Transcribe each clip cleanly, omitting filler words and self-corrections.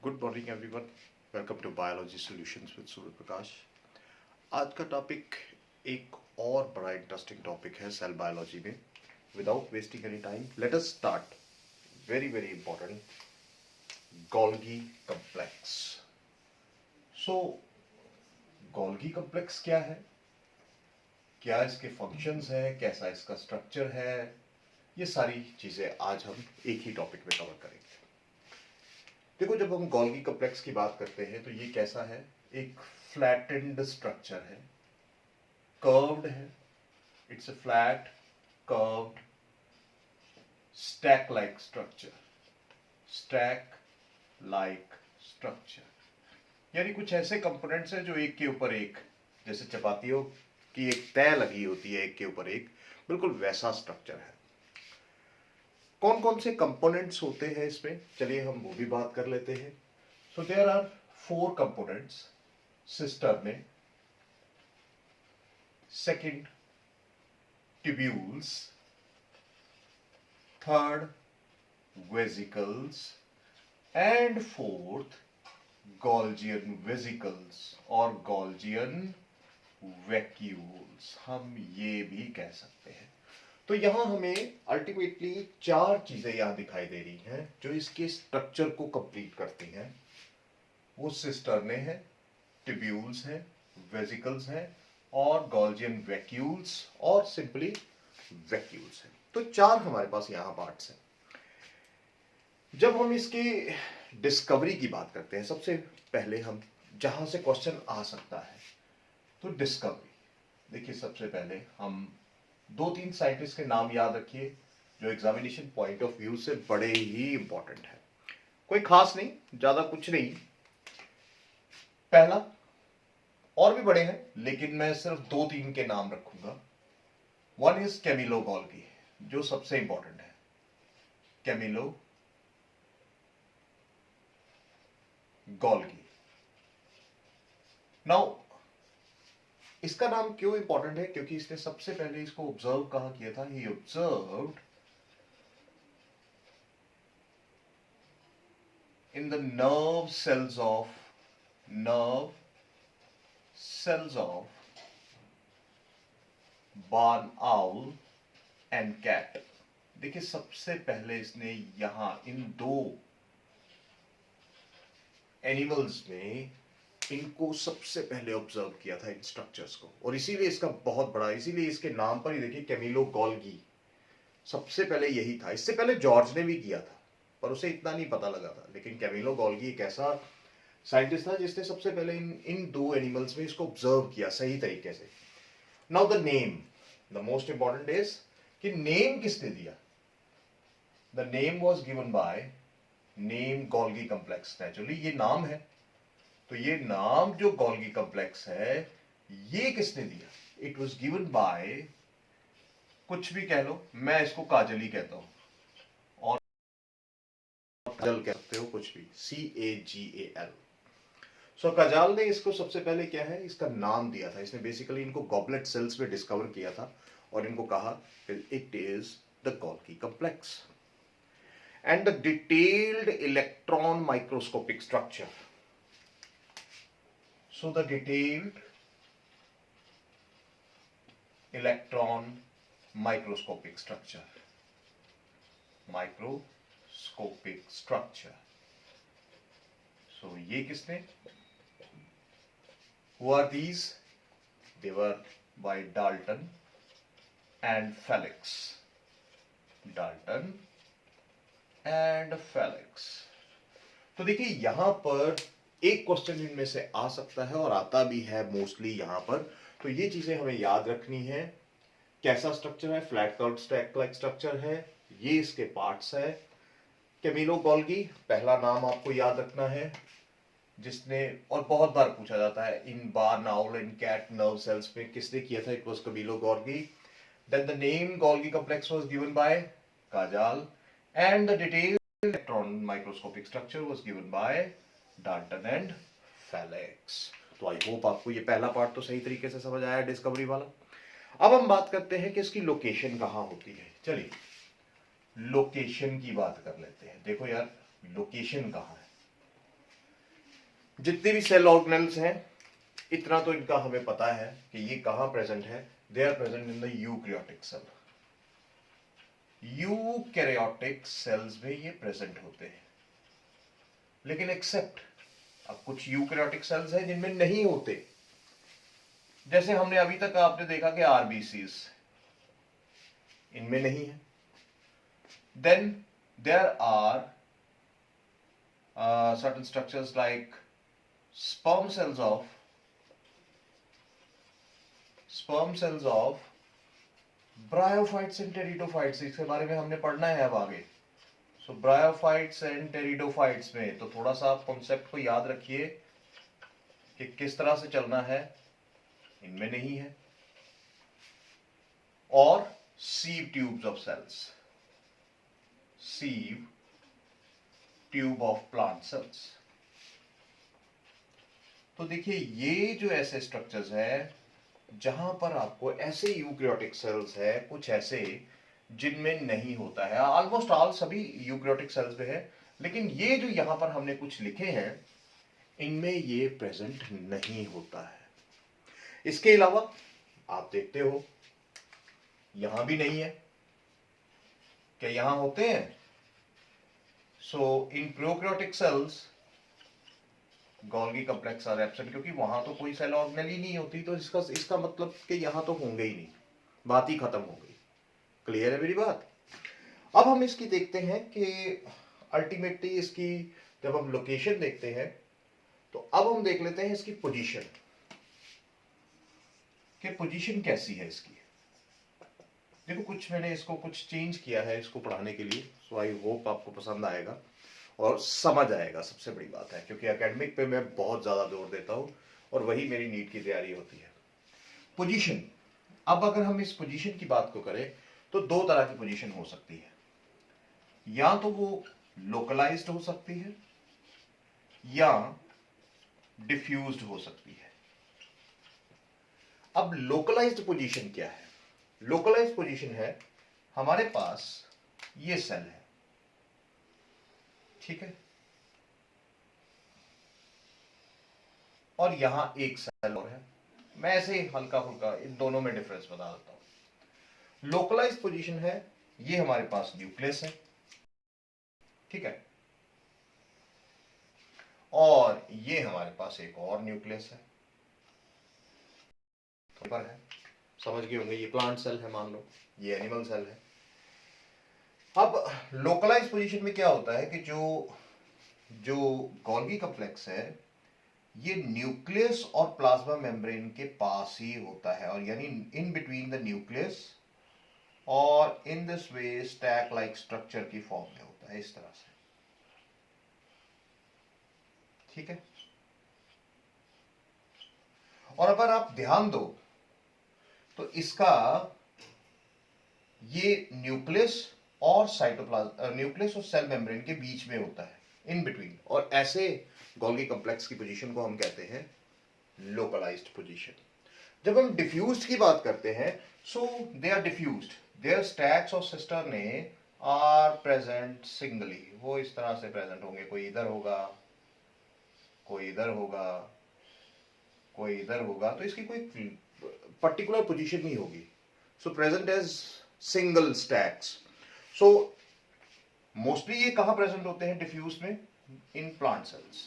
Good morning everyone. Welcome to biology solutions with Surya Prakash. आज का topic एक और बड़ा इंटरेस्टिंग टॉपिक है सेल बायोलॉजी में। Without wasting any time let us start. Very very important, Golgi complex. So Golgi complex क्या है, क्या इसके फंक्शंस हैं, कैसा इसका स्ट्रक्चर है, ये सारी चीजें आज हम एक ही टॉपिक में कवर करेंगे। देखो, जब हम गोल्गी कॉम्प्लेक्स की बात करते हैं तो ये कैसा है, एक फ्लैटेंड स्ट्रक्चर है, कर्व्ड है। It's a flat curved stack like structure. Stack like structure यानी कुछ ऐसे कंपोनेंट्स हैं जो एक के ऊपर एक, जैसे चपातियों की एक तय लगी होती है एक के ऊपर एक, बिल्कुल वैसा स्ट्रक्चर है। कौन कौन से कंपोनेंट्स होते हैं इसमें, चलिए हम वो भी बात कर लेते हैं। So there are 4 components. Cisternae में, second tubules, third vesicles, and fourth Golgian vesicles और Golgian vacuoles, हम ये भी कह सकते हैं। तो यहां हमें अल्टीमेटली 4 चीजें यहां दिखाई दे रही हैं जो इसके स्ट्रक्चर को कंप्लीट करती हैं। वो सिस्टर्ने हैं, ट्यूब्यूल्स हैं, वेसिकल्स हैं और गॉल्जियन वैक्यूल्स और सिंपली वैक्यूल्स हैं। तो 4 हमारे पास यहां पार्ट्स हैं। जब हम इसकी डिस्कवरी की बात करते हैं, सबसे पहले हम जहां से क्वेश्चन आ सकता है तो डिस्कवरी। देखिए, सबसे पहले हम 2-3 साइंटिस्ट के नाम याद रखिए जो एग्जामिनेशन पॉइंट ऑफ व्यू से बड़े ही इंपॉर्टेंट है। कोई खास नहीं, ज्यादा कुछ नहीं। पहला, और भी बड़े हैं लेकिन मैं सिर्फ 2-3 के नाम रखूंगा। वन इज कैमिलो गोल्गी, जो सबसे इंपॉर्टेंट है। Camillo Golgi. नाउ, इसका नाम क्यों इंपॉर्टेंट है, क्योंकि इसने सबसे पहले इसको ऑब्जर्व कहां किया था। He observed in the nerve cells of barn owl and cat। देखिए, सबसे पहले इसने यहां इन 2 एनिमल्स में इनको सबसे पहले ऑब्जर्व किया था, इन स्ट्रक्चर्स को। और इसीलिए इसका बहुत बड़ा, इसीलिए इसके नाम पर ही देखिए कैमिलो गोल्गी, सबसे पहले यही था। इससे पहले जॉर्ज ने भी किया था पर उसे इतना नहीं पता लगा था, लेकिन कैमिलो गोल्गी एक ऐसा साइंटिस्ट था जिसने सबसे पहले इन 2 एनिमल्स में इसको ऑब्जर्व किया सही तरीके से। Now the name, the most important is कि नेम किसने दिया। The name was given by name Golgi complex. Naturally ये नाम है, तो ये नाम जो गोल्गी कॉम्प्लेक्स है ये किसने दिया। इट वॉज गिवन बाय, कुछ भी कह लो, मैं इसको काजल ही कहता हूं और काजल कह सकते हो, कुछ भी, CAGAL। सो काजाल ने इसको सबसे पहले क्या है, इसका नाम दिया था। इसने बेसिकली इनको गॉबलेट सेल्स में डिस्कवर किया था और इनको कहा it is the Golgi complex and the detailed electron microscopic structure. So the detailed electron microscopic structure, so ये किसने, who are these? They were by Dalton and Felix. तो देखिए, यहां पर एक क्वेश्चन इनमें से आ सकता है और आता भी है मोस्टली यहां पर। तो ये चीजें हमें याद रखनी है। कैसा स्ट्रक्चर है, flat curved stack like structure है, ये इसके पार्ट्स है। कैमिलो गोल्गी पहला नाम आपको याद रखना है, जिसने, और बहुत बार पूछा जाता है, in barn owl and cat nerve cells में किसने किया था। It was Camillo Golgi. Then the name Golgi complex was given by Cajal and the detailed electron microscopic structure was given by Dalton and Felix। तो I hope आपको ये पहला part तो सही तरीके से समझ आया, डिस्कवरी वाला। अब हम बात करते हैं कि इसकी लोकेशन कहां होती है। चलिए लोकेशन की बात कर लेते हैं। देखो यार, लोकेशन कहां है। जितने भी सेल ऑर्गेनेल्स हैं, इतना तो इनका हमें पता है कि ये कहां प्रेजेंट है। They are present in the eukaryotic cell. Eukaryotic cells में ये प्रेजेंट होते हैं, लेकिन एक्सेप्ट अब कुछ यूकैरियोटिक सेल्स हैं जिनमें नहीं होते। जैसे हमने अभी तक आपने देखा कि आरबीसीज इनमें नहीं है। Then there are certain structures like sperm cells of bryophytes and pteridophytes. इसके बारे में हमने पढ़ना है अब आगे। सो ब्रायोफाइट्स एंड टेरिडोफाइट्स में तो थोड़ा सा आप कॉन्सेप्ट को याद रखिए कि किस तरह से चलना है। इनमें नहीं है। और sieve tubes of cells, sieve tube of plant cells. तो देखिए ये जो ऐसे स्ट्रक्चर्स है जहां पर आपको ऐसे यूकैरियोटिक सेल्स है, कुछ ऐसे जिनमें नहीं होता है। ऑलमोस्ट ऑल सभी यूकैरियोटिक सेल्स में है, लेकिन ये जो यहां पर हमने कुछ लिखे हैं इनमें ये प्रेजेंट नहीं होता है। इसके अलावा आप देखते हो यहां भी नहीं है। क्या यहां होते हैं? So in prokaryotic cells Golgi complex are absent, क्योंकि वहां तो कोई सेल ऑर्गेनेल ही नहीं होती। तो इसका मतलब कि यहां तो होंगे ही नहीं, बात ही खत्म हो गई। क्लियर है मेरी बात? अब हम इसकी देखते हैं कि अल्टीमेटली इसकी जब हम लोकेशन देखते हैं तो अब हम देख लेते हैं इसकी पोजीशन, कि पोजीशन कैसी है इसकी। देखो कुछ मैंने इसको कुछ चेंज किया है इसको पढ़ाने के लिए। सो आई होप आपको पसंद आएगा और समझ आएगा। सबसे बड़ी बात है क्योंकि एकेडमिक पे मैं बहुत ज्यादा जोर देता हूं और वही मेरी नीट की तैयारी होती है। पोजीशन। अब अगर हम इस पोजीशन की बात को करें तो दो तरह की पोजीशन हो सकती है। या तो वो लोकलाइज्ड हो सकती है या डिफ्यूज्ड हो सकती है। अब लोकलाइज्ड पोजीशन क्या है? लोकलाइज्ड पोजीशन है हमारे पास ये सेल है, ठीक है, और यहां एक सेल और है। मैं ऐसे ही हल्का फुल्का इन दोनों में डिफरेंस बता देता हूं। लोकलाइज्ड पोजीशन है, ये हमारे पास न्यूक्लियस है, ठीक है, और ये हमारे पास एक और न्यूक्लियस है। पर है, समझ गए होंगे, ये प्लांट सेल है, मान लो ये एनिमल सेल है। अब लोकलाइज्ड पोजीशन में क्या होता है कि जो जो गोल्गी कॉम्प्लेक्स है ये न्यूक्लियस और प्लाज्मा मेम्ब्रेन के पास ही होता है, और यानी इन बिटवीन द न्यूक्लियस, और in this way stack like structure की फॉर्म में होता है, इस तरह से, ठीक है। और अगर आप ध्यान दो तो इसका ये न्यूक्लियस और साइटोप्लाज्म, न्यूक्लियस और सेल मेम्ब्रेन के बीच में होता है, इन बिटवीन। और ऐसे गोल्गी कॉम्प्लेक्स की पोजीशन को हम कहते हैं लोकलाइज्ड पोजीशन। जब हम डिफ्यूज्ड की बात करते हैं, so they are diffused, their stacks और सिस्टर्ने आर प्रेजेंट सिंगली। वो इस तरह से प्रेजेंट होंगे, कोई इधर होगा, कोई इधर होगा, कोई इधर होगा, तो इसकी कोई पर्टिकुलर पोजीशन नहीं होगी। So present as single stacks. So mostly ये कहां प्रेजेंट होते हैं डिफ्यूज में? In plant cells.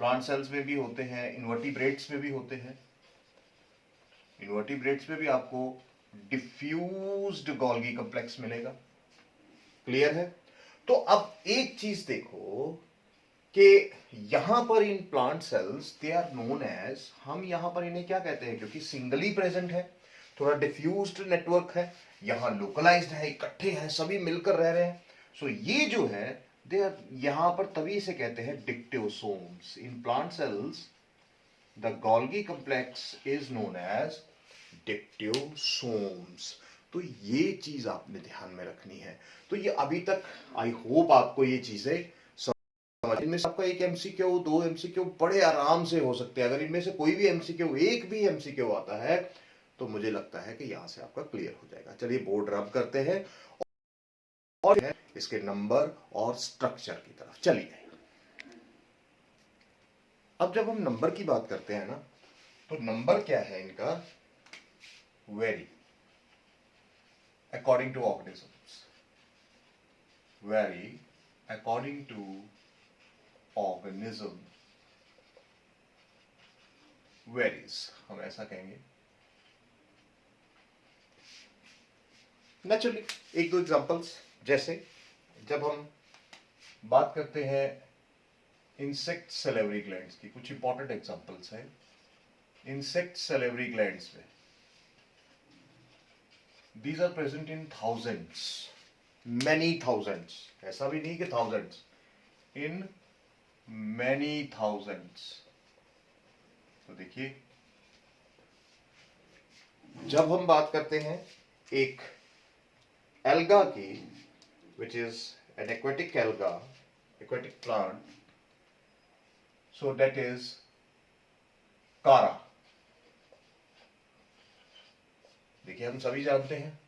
Plant cells में भी होते हैं, इन्वर्टिब्रेट्स में भी होते हैं। इन्वर्टिब्रेट्स में भी आपको डिफ्यूज्ड गोल्गी कॉम्प्लेक्स मिलेगा। क्लियर है? तो अब एक चीज देखो कि यहां पर in plant cells they are known as, हम यहां पर इन्हें क्या कहते हैं, क्योंकि सिंगली प्रेजेंट है, थोड़ा डिफ्यूज्ड नेटवर्क है, यहां लोकलाइज्ड है, इकट्ठे हैं, सभी मिलकर रह रहे हैं। सो ये जो है दे आर, यहां पर तभी इसे कहते हैं dictyosomes. In plant cells the Golgi complex is known as dictyosomes. तो ये चीज आपने ध्यान में रखनी है। तो ये अभी तक आई होप आपको ये चीजें, इनमें से आपका एक एमसीक्यू, दो एमसीक्यू बड़े आराम से हो सकते हैं। अगर इनमें से कोई भी एमसीक्यू, एक भी एमसीक्यू आता है तो मुझे लगता है कि यहां से आपका क्लियर हो जाएगा। चलिए बोर्ड रब करते हैं और इसके नंबर और स्ट्रक्चर की तरफ चलिए। अब जब हम नंबर की बात करते हैं ना, तो नंबर क्या है इनका, vary according to organisms, vary according to organism, varies, हम ऐसा कहेंगे नेचुरली। एक दो एग्जांपल्स, जैसे जब हम बात करते हैं इंसेक्ट सेलेवरी ग्लैंड्स की, कुछ इंपॉर्टेंट एग्जांपल्स हैं इंसेक्ट सेलेवरी ग्लैंड्स में। These are present in thousands, many thousands, ऐसा भी नहीं कि थाउजेंड्स, इन मैनी थाउजेंड्स। तो देखिए, जब हम बात करते हैं एक एल्गा की, which is an aquatic alga, aquatic plant, so that is कारा। देखिए, हम सभी जानते हैं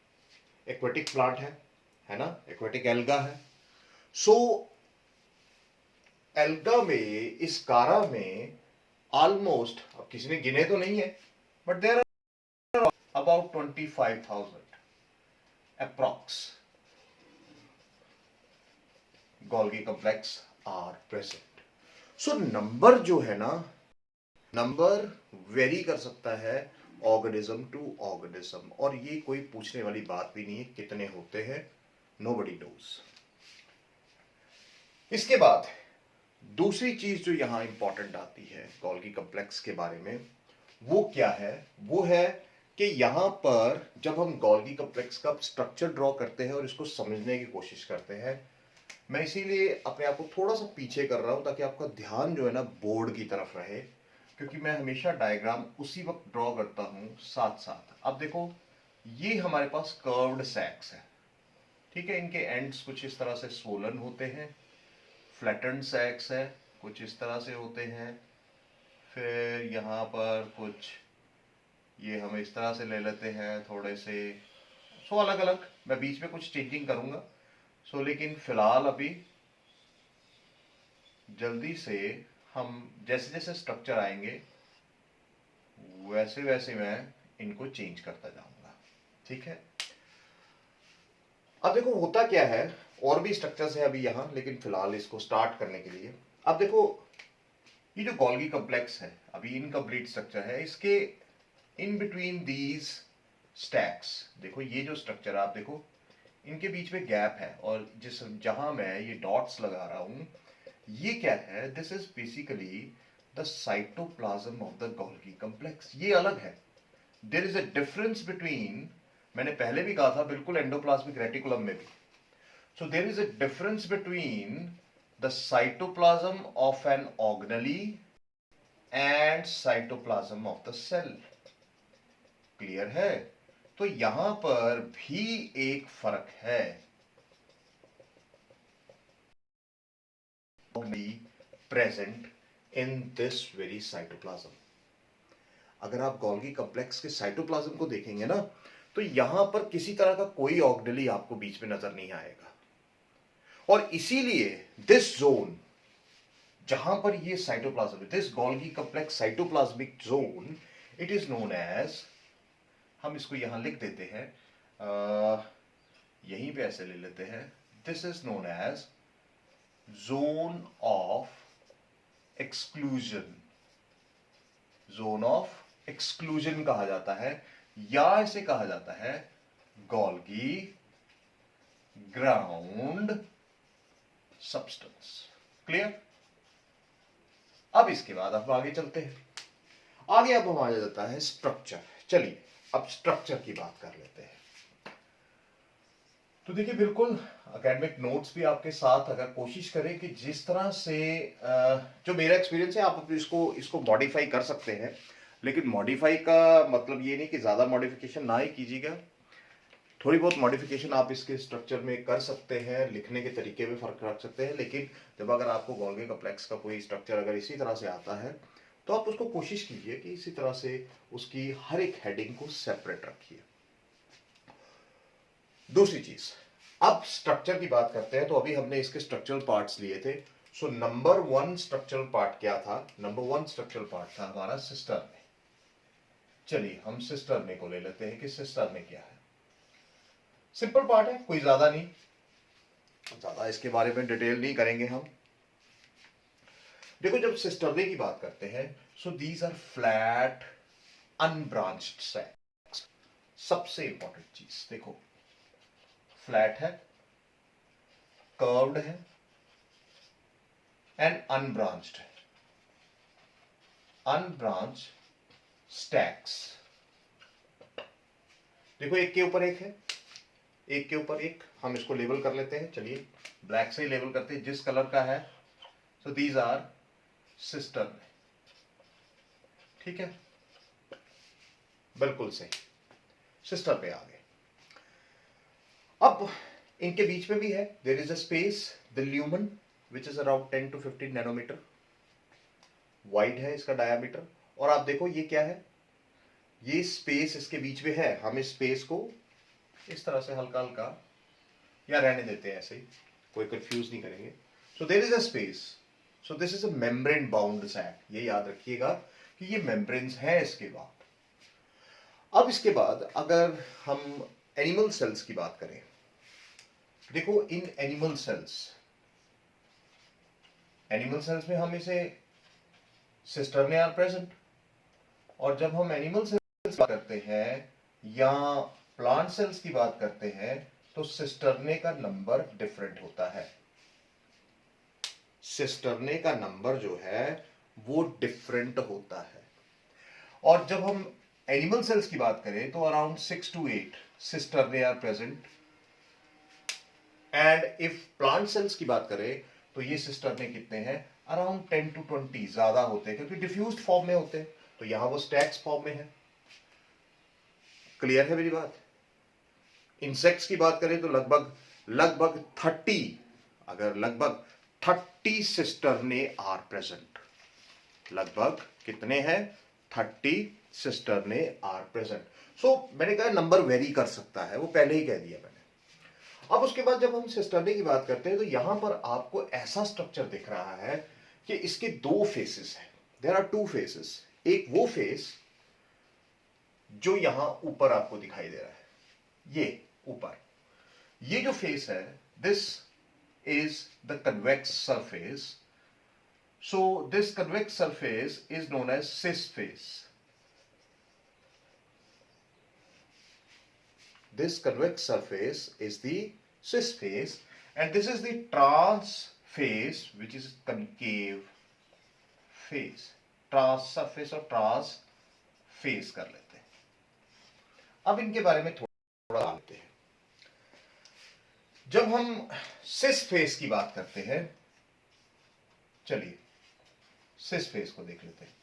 एक्वेटिक प्लांट है ना, एक्वेटिक एल्गा है। सो एल्गा में, इस कारा में ऑलमोस्ट, अब किसी ने गिने तो नहीं है, but there are about 25,000 approx Golgi complex are present. So number जो है ना, नंबर वेरी कर सकता है ऑर्गेनिज्म टू ऑर्गेनिज्म, और ये कोई पूछने वाली बात भी नहीं है कितने होते हैं, नोबडी नोज। इसके बाद दूसरी चीज जो यहां इंपॉर्टेंट आती है गोल्गी कॉम्प्लेक्स के बारे में, वो क्या है, वो है कि यहां पर जब हम गोल्गी कॉम्प्लेक्स का स्ट्रक्चर ड्रॉ करते हैं और इसको समझने की कोशिश करते हैं, मैं इसीलिए अपने आप को थोड़ा सा पीछे कर रहा हूं ताकि आपका ध्यान जो है ना बोर्ड की तरफ रहे, क्योंकि मैं हमेशा डायग्राम उसी वक्त ड्रॉ करता हूं साथ साथ। अब देखो, ये हमारे पास कर्व्ड सैक्स है, ठीक है, इनके एंड्स कुछ इस तरह से सोलन होते हैं, फ्लैटेंड सैक्स है, कुछ इस तरह से होते हैं, फिर यहाँ पर कुछ ये हम इस तरह से ले लेते हैं थोड़े से, सो अलग अलग, मैं बीच में कुछ चेंजिंग करूंगा। सो लेकिन फिलहाल अभी जल्दी से हम जैसे जैसे स्ट्रक्चर आएंगे वैसे वैसे मैं इनको चेंज करता जाऊंगा, ठीक है। अब देखो होता क्या है, और भी स्ट्रक्चर्स है अभी यहां, लेकिन फिलहाल इसको स्टार्ट करने के लिए, अब देखो ये जो गोल्गी कॉम्प्लेक्स है अभी इनकम्प्लीट स्ट्रक्चर है, इसके इन बिटवीन दीज स्टैक्स, देखो ये जो स्ट्रक्चर आप देखो, इनके बीच में गैप है, और जिस जहां मैं ये डॉट्स लगा रहा हूं, ये क्या है, this is basically the cytoplasm of the Golgi complex. ये अलग है, there is a difference between, मैंने पहले भी कहा था बिल्कुल एंडोप्लाज्मिक रेटिकुलम में भी, so there is a difference between the cytoplasm of an organelle and cytoplasm of the cell. Clear है? तो यहां पर भी एक फर्क है, present in this very cytoplasm. अगर आप गोल्गी कॉम्प्लेक्स के साइटोप्लाज्म को देखेंगे ना, तो यहां पर किसी तरह का कोई ऑर्गेनेली आपको बीच में नजर नहीं आएगा, और इसीलिए दिस जोन जहां पर ये cytoplasm, this Golgi complex cytoplasmic zone, it is known as, हम इसको यहां लिख देते हैं, यहीं पे ऐसे ले लेते हैं, this is known as zone of exclusion, zone of exclusion कहा जाता है, या इसे कहा जाता है गोल्गी ग्राउंड सब्सटेंस। क्लियर? अब इसके बाद अब आगे चलते हैं, आगे अब हम आ जाता है स्ट्रक्चर। चलिए अब स्ट्रक्चर की बात कर लेते हैं। तो देखिए, बिल्कुल एकेडमिक नोट्स भी आपके साथ, अगर कोशिश करें कि जिस तरह से जो मेरा एक्सपीरियंस है, आप इसको मॉडिफाई कर सकते हैं, लेकिन मॉडिफाई का मतलब ये नहीं कि ज्यादा मॉडिफिकेशन ना ही कीजिएगा, थोड़ी बहुत मॉडिफिकेशन आप इसके स्ट्रक्चर में कर सकते हैं, लिखने के तरीके में फर्क रख सकते हैं, लेकिन जब अगर आपको गोल्गी कॉम्प्लेक्स का कोई स्ट्रक्चर अगर इसी तरह से आता है, तो आप उसको कोशिश कीजिए कि इसी तरह से उसकी हर एक हेडिंग को सेपरेट रखिए। दूसरी चीज, अब स्ट्रक्चर की बात करते हैं, तो अभी हमने इसके स्ट्रक्चरल पार्ट्स लिए थे, so number one structural part क्या था? नंबर वन स्ट्रक्चरल पार्ट था हमारा सिस्टर्ने। चलिए हम सिस्टर्ने को ले लेते हैं कि सिस्टर्ने क्या है। सिंपल पार्ट है, कोई ज्यादा नहीं, ज्यादा इसके बारे में डिटेल नहीं करेंगे हम। देखो जब सिस्टर्ने की बात करते हैं, so these are flat unbranched sacs. सबसे इंपॉर्टेंट चीज देखो, फ्लैट है, कर्व्ड है एंड अनब्रांच्ड है। अनब्रांच स्टैक्स, देखो एक के ऊपर एक है, एक के ऊपर एक। हम इसको लेबल कर लेते हैं, चलिए ब्लैक से ही लेबल करते हैं जिस कलर का है। सो दीज आर सिस्टर्ने, ठीक है, बिल्कुल सही, सिस्टर पे आ गए। अब इनके बीच में भी है, there is a space, the lumen which is around 10 to 15 nanometre wide है इसका डायामीटर। और आप देखो ये क्या है, ये स्पेस इसके बीच में है। हम इस स्पेस को इस तरह से हल्का हल्का या रहने देते हैं ऐसे ही, कोई कंफ्यूज नहीं करेंगे। So there is a space, so this is a membrane bound sac. ये याद रखिएगा कि ये मेम्ब्रेन्स है इसके बाद। अब इसके बाद अगर हम एनिमल सेल्स की बात करें, देखो इन एनिमल सेल्स में हम इसे सिस्टर्ने आर प्रेजेंट। और जब हम एनिमल सेल्स की बात करते हैं या प्लांट सेल्स की बात करते हैं, तो सिस्टर्ने का नंबर डिफरेंट होता है। सिस्टर्ने का नंबर जो है वो डिफरेंट होता है। और जब हम एनिमल सेल्स की बात करें तो around 6 to 8 cisternae are present. And if plant cells की बात करें तो ये सिस्टर्ने कितने हैं? अराउंड 10 to 20 ज्यादा होते हैं, क्योंकि डिफ्यूज्ड फॉर्म में होते हैं, तो यहां वो स्टैक्स फॉर्म में है। क्लियर है मेरी बात? इंसेक्ट्स की बात करें तो लगभग 30, अगर लगभग 30 सिस्टर्ने आर प्रेजेंट। लगभग कितने हैं? 30 सिस्टर्ने आर प्रेजेंट। सो मैंने कहा नंबर वेरी कर सकता है, वो पहले ही कह दिया मैंने। अब उसके बाद जब हम सिस्टर्ने की बात करते हैं तो यहां पर आपको ऐसा स्ट्रक्चर दिख रहा है कि इसके दो फेसेस हैं। There are two faces. एक वो फेस जो यहां ऊपर आपको दिखाई दे रहा है, ये ऊपर, ये जो फेस है, this is the convex surface. So this convex surface is known as cis face. This convex surface is the cis face, and this is the trans face, which is concave face. Trans surface और trans face कर लेते हैं। अब इनके बारे में थोड़ा जानते हैं। जब हम cis face की बात करते हैं, चलिए cis face को देख लेते हैं।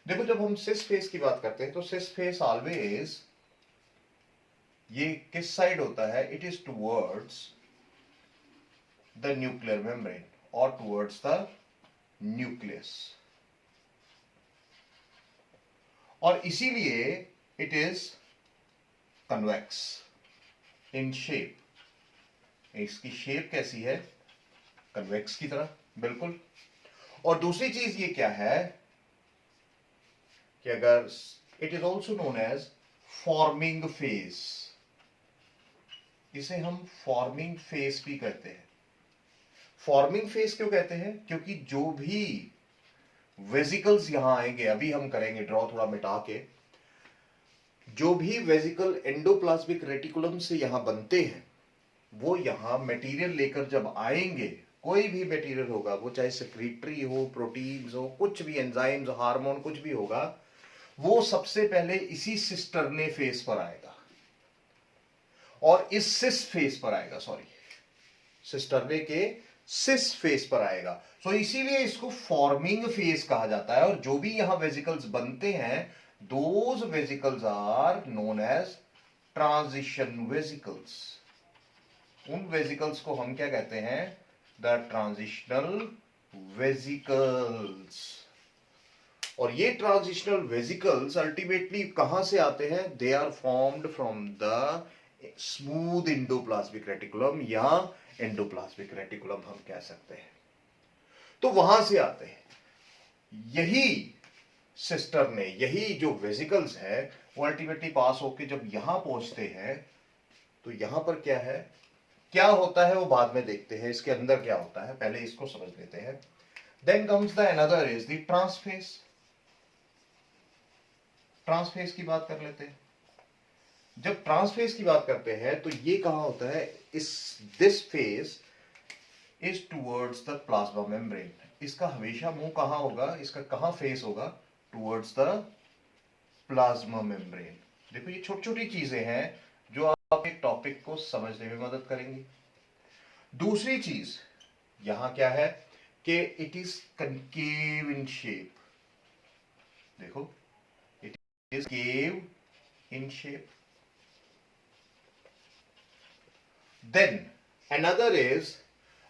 देखो जब हम cis face की बात करते हैं तो cis face ऑलवेज, ये किस साइड होता है? It is towards the nuclear membrane और टूवर्ड्स द न्यूक्लियस, और इसीलिए it is convex in shape. इसकी शेप कैसी है? कन्वेक्स की तरह, बिल्कुल। और दूसरी चीज ये क्या है कि अगर it is also known as forming face, इसे हम फॉर्मिंग फेस भी कहते हैं। फॉर्मिंग फेस क्यों कहते हैं? क्योंकि जो भी वेसिकल्स यहां आएंगे, अभी हम करेंगे ड्रॉ थोड़ा मिटा के, जो भी वेसिकल एंडोप्लाज्मिक रेटिकुलम से यहां बनते हैं, वो यहां मटेरियल लेकर जब आएंगे, कोई भी मटेरियल होगा, वो चाहे सेक्रेटरी हो, प्रोटीन्स हो, कुछ भी, एंजाइम्स, हार्मोन, कुछ भी होगा, वो सबसे पहले इसी सिस्टर्ने फेस पर आएगा और इस सिस फेस पर आएगा, सॉरी, सिस्टर्ने के सिस फेस पर आएगा। सो इसीलिए इसको फॉर्मिंग फेस कहा जाता है। और जो भी यहां वेसिकल्स बनते हैं, those vesicles are known as transition vesicles. उन वेसिकल्स को हम क्या कहते हैं? The transitional vesicles. और ये ट्रांजिशनल वेसिकल्स अल्टीमेटली कहां से आते हैं? They are formed from the smooth endoplasmic reticulum या एंडोप्लाज्मिक रेटिकुलम हम कह सकते हैं। तो वहां से आते हैं। यही सिस्टर ने, यही जो वेसिकल्स है वो अल्टीमेटली पास होके जब यहां पहुंचते हैं तो यहां पर क्या है, क्या होता है वो बाद में देखते हैं, इसके अंदर क्या होता है पहले इसको समझ लेते हैं। Then comes the another is the trans face. Trans face की बात कर लेते हैं। जब ट्रांसफेस की बात करते हैं तो ये कहां होता है, इस this face is towards the plasma membrane. इसका हमेशा मुंह कहां होगा, इसका कहां फेस होगा, टूवर्ड्स द प्लाज्मा मेम्ब्रेन। देखो ये छोटी छोटी चीजें हैं जो आप एक टॉपिक को समझने में मदद करेंगी। दूसरी चीज यहां क्या है कि it is concave in shape. देखो it is cave in shape. Then another is,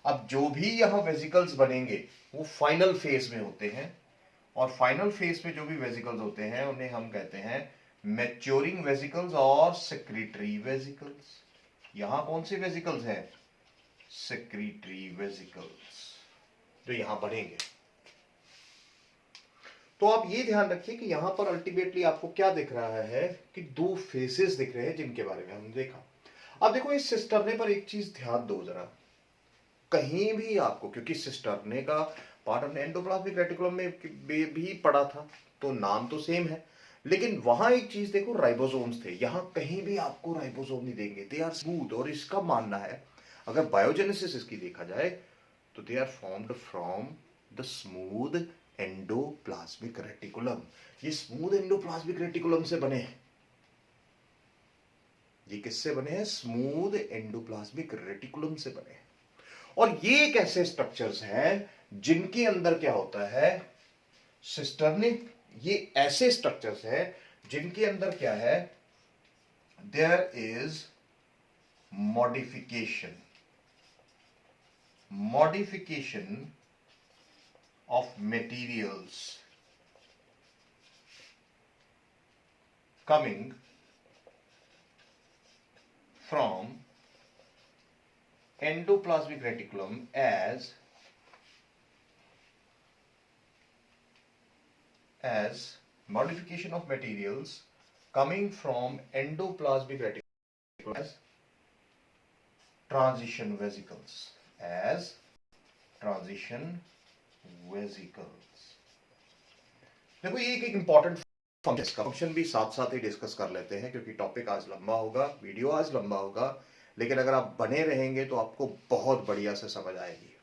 अब जो भी यहां वेसिकल्स बनेंगे वो फाइनल फेज में होते हैं, और फाइनल फेज में जो भी वेसिकल्स होते हैं उन्हें हम कहते हैं मैच्योरिंग वेसिकल्स और सेक्रेटरी वेसिकल्स। यहां कौन से वेसिकल्स हैं, सेक्रेटरी वेसिकल्स जो यहां बनेंगे। तो आप ये ध्यान रखिए कि यहां पर अल्टीमेटली आपको क्या दिख रहा है कि दो फेसेस दिख रहे हैं जिनके बारे में हमने देखा। अब देखो इस सिस्टरने पर एक चीज ध्यान दो जरा, कहीं भी आपको, क्योंकि सिस्टरने का पार्ट हमने एंडोप्लाज्मिक रेटिकुलम में भी पढ़ा था तो नाम तो सेम है, लेकिन वहां एक चीज देखो राइबोसोम्स थे, यहां कहीं भी आपको राइबोसोम नहीं देंगे, दे आर स्मूथ। और इसका मानना है अगर बायोजेनेसिस इसकी देखा जाए तो they are formed from the smooth endoplasmic reticulum. ये स्मूथ एंडोप्लाज्मिक रेटिकुलम से बने हैं। ये किससे बने हैं, स्मूथ एंडोप्लाज्मिक रेटिकुलम से बने हैं। और ये एक ऐसे स्ट्रक्चर्स हैं जिनके अंदर क्या होता है, सिस्टरने, ये ऐसे स्ट्रक्चर्स हैं जिनके अंदर क्या है, there is modification of materials coming from endoplasmic reticulum as modification of materials coming from endoplasmic reticulum as transition vesicles, as transition vesicles. देखो ये एक इंपॉर्टेंट फंक्शन, का फंक्शन भी साथ साथ ही डिस्कस कर लेते हैं क्योंकि टॉपिक आज लंबा होगा, वीडियो आज लंबा होगा, लेकिन अगर आप बने रहेंगे तो आपको बहुत बढ़िया से समझ आएगी।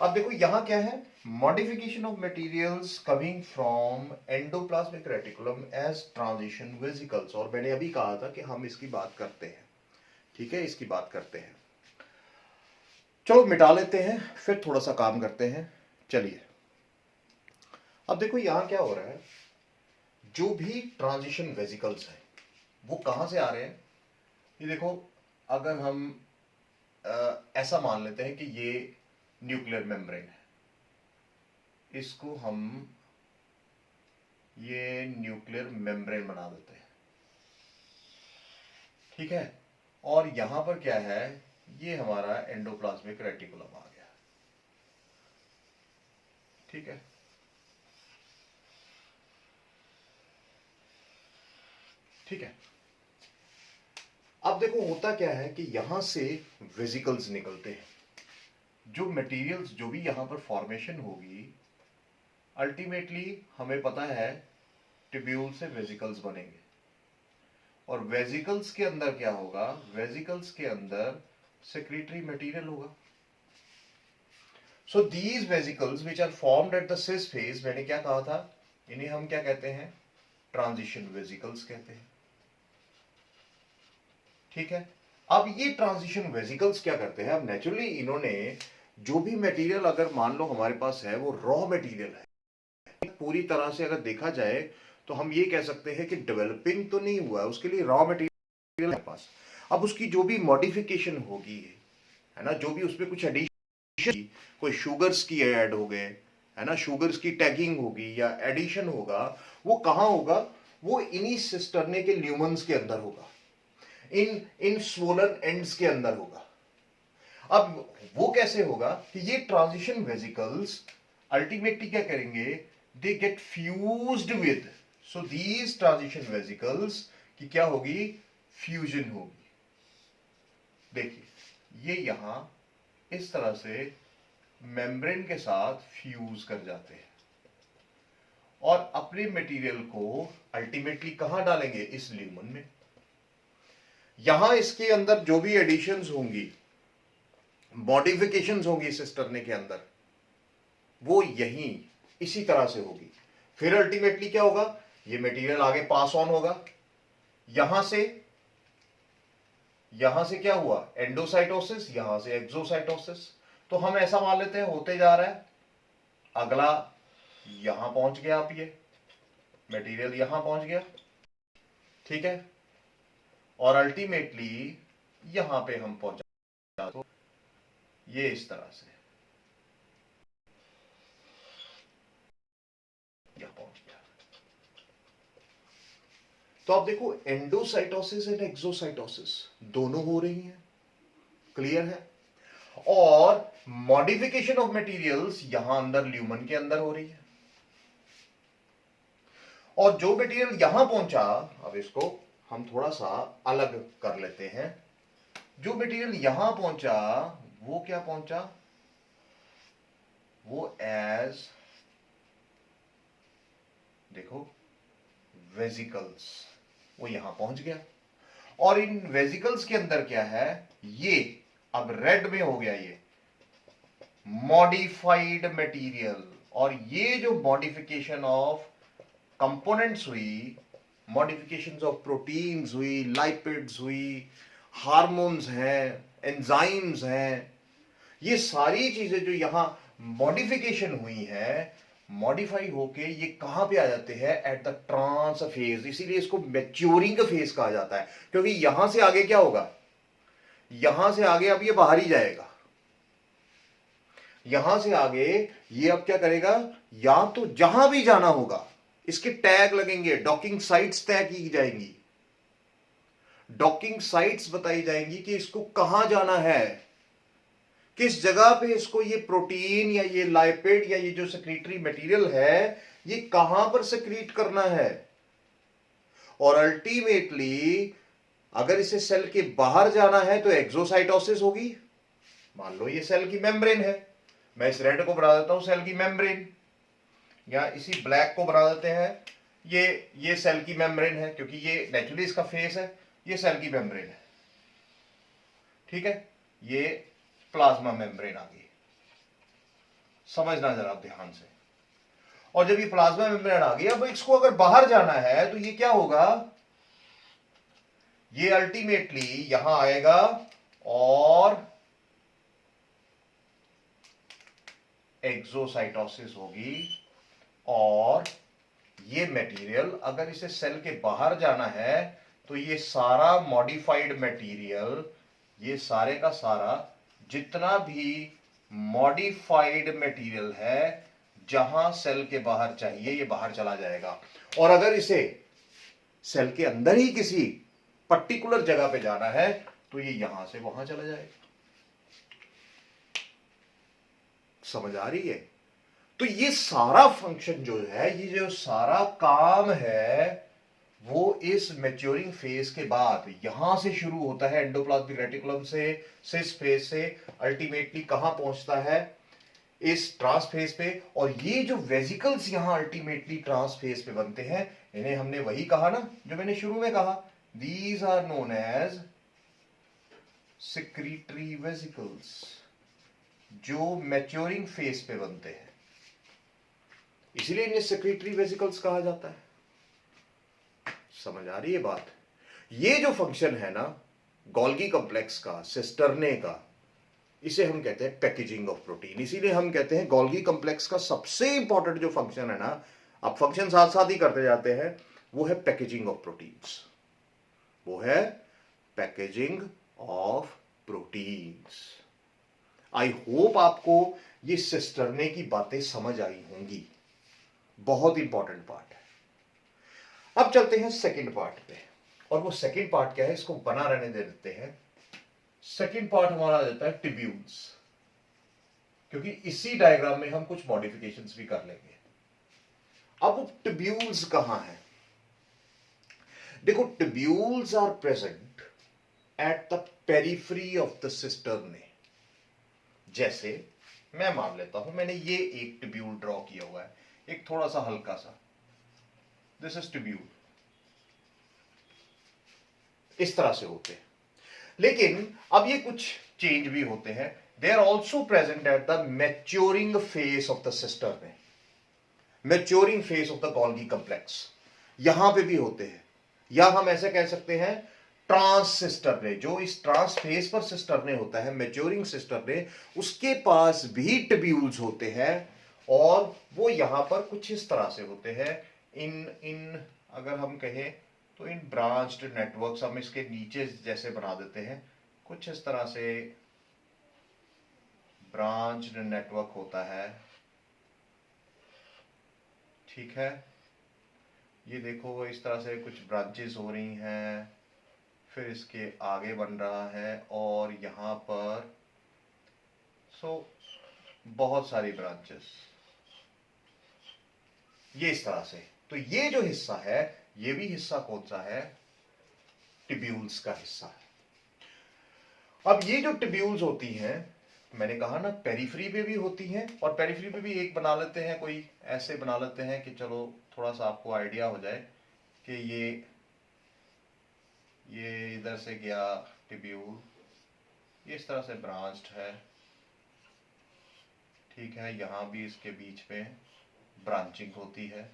अब देखो यहां क्या है, modification of materials coming from endoplasmic reticulum as transition vesicles. और मैंने अभी कहा था कि हम इसकी बात करते हैं, ठीक है, इसकी बात करते हैं। चलो मिटा लेते हैं, फिर थोड़ा सा काम करते हैं। चलिए अब देखो यहां क्या हो रहा है, जो भी ट्रांजिशन वेसिकल्स हैं वो कहां से आ रहे हैं। ये देखो अगर हम ऐसा मान लेते हैं कि ये न्यूक्लियर मेम्ब्रेन है, इसको हम ये न्यूक्लियर मेम्ब्रेन बना देते हैं, ठीक है। और यहां पर क्या है, ये हमारा एंडोप्लाज्मिक रेटिकुलम आ गया, ठीक है। ठीक है, अब देखो होता क्या है कि यहां से वेसिकल्स निकलते हैं, जो मटेरियल्स जो भी यहां पर फॉर्मेशन होगी अल्टीमेटली हमें पता है ट्यूब्यूल से वेसिकल्स बनेंगे। और वेसिकल्स के अंदर क्या होगा, वेसिकल्स के अंदर सेक्रेटरी मटेरियल होगा। So these vesicles which are formed at the cis face, मैंने क्या कहा था, इन्हें हम क्या कहते हैं, ट्रांजिशन वेसिकल्स कहते हैं, ठीक है। अब ये ट्रांजिशन वेसिकल्स क्या करते हैं, अब नेचुरली इन्होंने जो भी मटेरियल अगर मान लो हमारे पास है वो रॉ मटेरियल है, पूरी तरह से अगर देखा जाए तो हम ये कह सकते हैं कि डेवलपिंग तो नहीं हुआ है, उसके लिए रॉ मटेरियल है पास। अब उसकी जो भी मॉडिफिकेशन होगी है ना, जो भी उसमें कुछ एडिशन, कोई शुगर्स की ऐड हो गए है ना, शुगर्स की टैगिंग होगी या एडिशन होगा, वो कहां होगा, वो इन्हीं सिस्टरने के ल्यूमन्स के अंदर होगा, इन स्वोलन एंड्स के अंदर होगा। अब वो कैसे होगा कि ये ट्रांजिशन वेसिकल्स अल्टीमेटली क्या करेंगे, they get fused with, so these transition vesicles की क्या होगी, फ्यूजन होगी। देखिए ये यहां इस तरह से मेम्ब्रेन के साथ फ्यूज कर जाते हैं और अपने मटेरियल को अल्टीमेटली कहां डालेंगे, इस ल्यूमन में। यहां इसके अंदर जो भी एडिशंस होंगी, मॉडिफिकेशंस होंगी इस स्टर्ने के अंदर, वो यहीं इसी तरह से होगी। फिर अल्टीमेटली क्या होगा, ये मटेरियल आगे पास ऑन होगा, यहां से क्या हुआ, एंडोसाइटोसिस, यहां से एक्सोसाइटोसिस। तो हम ऐसा मान लेते हैं होते जा रहा है, अगला यहां पहुंच गया, आप ये मटेरियल यहां पहुंच गया, ठीक है, और अल्टीमेटली यहां पे हम पहुंचा, तो ये इस तरह से यहां पहुंच गया। तो आप देखो एंडोसाइटोसिस एंड एक्सोसाइटोसिस दोनों हो रही हैं, क्लियर है, और मॉडिफिकेशन ऑफ मटेरियल्स यहां अंदर ल्यूमन के अंदर हो रही है। और जो मटेरियल यहां पहुंचा, अब इसको हम थोड़ा सा अलग कर लेते हैं, जो मटेरियल यहां पहुंचा वो क्या पहुंचा, वो एज देखो वेसिकल्स, वो यहां पहुंच गया। और इन वेसिकल्स के अंदर क्या है, ये अब रेड में हो गया, ये मॉडिफाइड मटेरियल। और ये जो मॉडिफिकेशन ऑफ कंपोनेंट्स हुई, मॉडिफिकेशंस ऑफ प्रोटीन्स हुई, लाइपिड्स हुई, हार्मोन्स हैं, एंजाइम्स हैं, ये सारी चीजें जो यहां मॉडिफिकेशन हुई है, मॉडिफाई होके ये कहां पे आ जाते हैं, एट द ट्रांस फेज। इसीलिए इसको मैच्योरिंग फेज कहा जाता है, क्योंकि यहां से आगे क्या होगा, यहां से आगे अब ये बाहर ही जाएगा, यहां से आगे ये अब क्या करेगा, या तो जहां भी जाना होगा इसके टैग लगेंगे, डॉकिंग साइट्स तय की जाएंगी, डॉकिंग साइट्स बताई जाएंगी कि इसको कहां जाना है, किस जगह पे इसको ये प्रोटीन या ये लाइपिड या ये जो सेक्रेटरी मटेरियल है ये कहां पर सेक्रीट करना है। और अल्टीमेटली अगर इसे सेल के बाहर जाना है तो एक्सोसाइटोसिस होगी। मान लो ये सेल की मेम्ब्रेन है, मैं इस रेड को बना देता हूं सेल की मेम्ब्रेन, या इसी ब्लैक को बना देते हैं, ये सेल की मेम्ब्रेन है, क्योंकि ये नेचुरली इसका फेस है, ये सेल की मेम्ब्रेन है, ठीक है, ये प्लाज्मा मेम्ब्रेन आ गई, समझना जरा ध्यान से। और जब ये प्लाज्मा मेम्ब्रेन आ गई, अब इसको अगर बाहर जाना है तो ये क्या होगा, ये अल्टीमेटली यहां आएगा और एक्सोसाइटोसिस होगी। और ये मटेरियल अगर इसे सेल के बाहर जाना है तो ये सारा मॉडिफाइड मटेरियल, ये सारे का सारा जितना भी मॉडिफाइड मटेरियल है, जहां सेल के बाहर चाहिए ये बाहर चला जाएगा। और अगर इसे सेल के अंदर ही किसी पर्टिकुलर जगह पे जाना है तो ये यहां से वहां चला जाएगा। समझ आ रही है? तो ये सारा फंक्शन जो है, ये जो सारा काम है, वो इस मैच्योरिंग फेज के बाद यहां से शुरू होता है, एंडोप्लाज्मिक रेटिकुलम से, सिस फेज से, अल्टीमेटली कहां पहुंचता है, इस ट्रांस फेज पे। और ये जो वेसिकल्स यहां अल्टीमेटली ट्रांस फेज पे बनते हैं, इन्हें हमने वही कहा ना जो मैंने शुरू में कहा, these are known as secretory vesicles, जो मैच्योरिंग फेज पे बनते हैं, इसीलिए इन्हें सेक्रेटरी वेसिकल्स कहा जाता है। समझ आ रही है बात? ये जो फंक्शन है ना गोल्गी कॉम्प्लेक्स का, सिस्टर्ने का, इसे हम कहते हैं पैकेजिंग ऑफ प्रोटीन। इसीलिए हम कहते हैं गोल्गी कॉम्प्लेक्स का सबसे इंपॉर्टेंट जो फंक्शन है ना, आप फंक्शन साथ साथ ही करते जाते हैं, वो है पैकेजिंग ऑफ प्रोटीन्स, वो है packaging of proteins. I hope आपको ये सिस्टर्ने की बातें समझ आई होंगी, बहुत इंपॉर्टेंट पार्ट है। अब चलते हैं सेकंड पार्ट पे, और वो सेकंड पार्ट क्या है, इसको बना रहने दे देते हैं। सेकेंड पार्ट हमारा आ जाता है ट्यूब्यूल्स, क्योंकि इसी डायग्राम में हम कुछ मॉडिफिकेशंस भी कर लेंगे। अब वो ट्यूब्यूल्स कहां है? देखो, tubules are present at the periphery of the cistern. जैसे मैं मान लेता हूं मैंने ये एक ट्यूब्यूल ड्रॉ किया हुआ है, एक थोड़ा सा हल्का सा, दिस इज ट्यूब्यूल, इस तरह से होते हैं। लेकिन अब ये कुछ चेंज भी होते हैं। They are also present at the maturing face of the cistern, maturing face of the Golgi complex, यहां पे भी होते हैं। या हम ऐसे कह सकते हैं ट्रांस सिस्टर्ने, जो इस ट्रांस फेस पर सिस्टर्ने होता है, मैच्योरिंग सिस्टर्ने, उसके पास भी ट्यूब्यूल्स होते हैं और वो यहां पर कुछ इस तरह से होते हैं। इन इन अगर हम कहें तो इन ब्रांच्ड नेटवर्क्स, हम इसके नीचे जैसे बना देते हैं, कुछ इस तरह से ब्रांच्ड नेटवर्क होता है। ठीक है, ये देखो इस तरह से कुछ ब्रांचेस हो रही हैं, फिर इसके आगे बन रहा है और यहां पर बहुत सारी ब्रांचेस, ये इस तरह से। तो ये जो हिस्सा है, ये भी हिस्सा कौन सा है? ट्यूब्यूल्स का हिस्सा है। अब ये जो ट्यूब्यूल्स होती हैं, मैंने कहा ना पेरिफेरी पे भी होती हैं, और पेरिफेरी पे भी एक बना लेते हैं, कोई ऐसे बना लेते हैं कि चलो थोड़ा सा आपको आइडिया हो जाए कि ये इधर से गया ट्यूब्यूल, ये इस तरह से ब्रांच्ड है। ठीक है, यहां भी इसके बीच में ब्रांचिंग होती है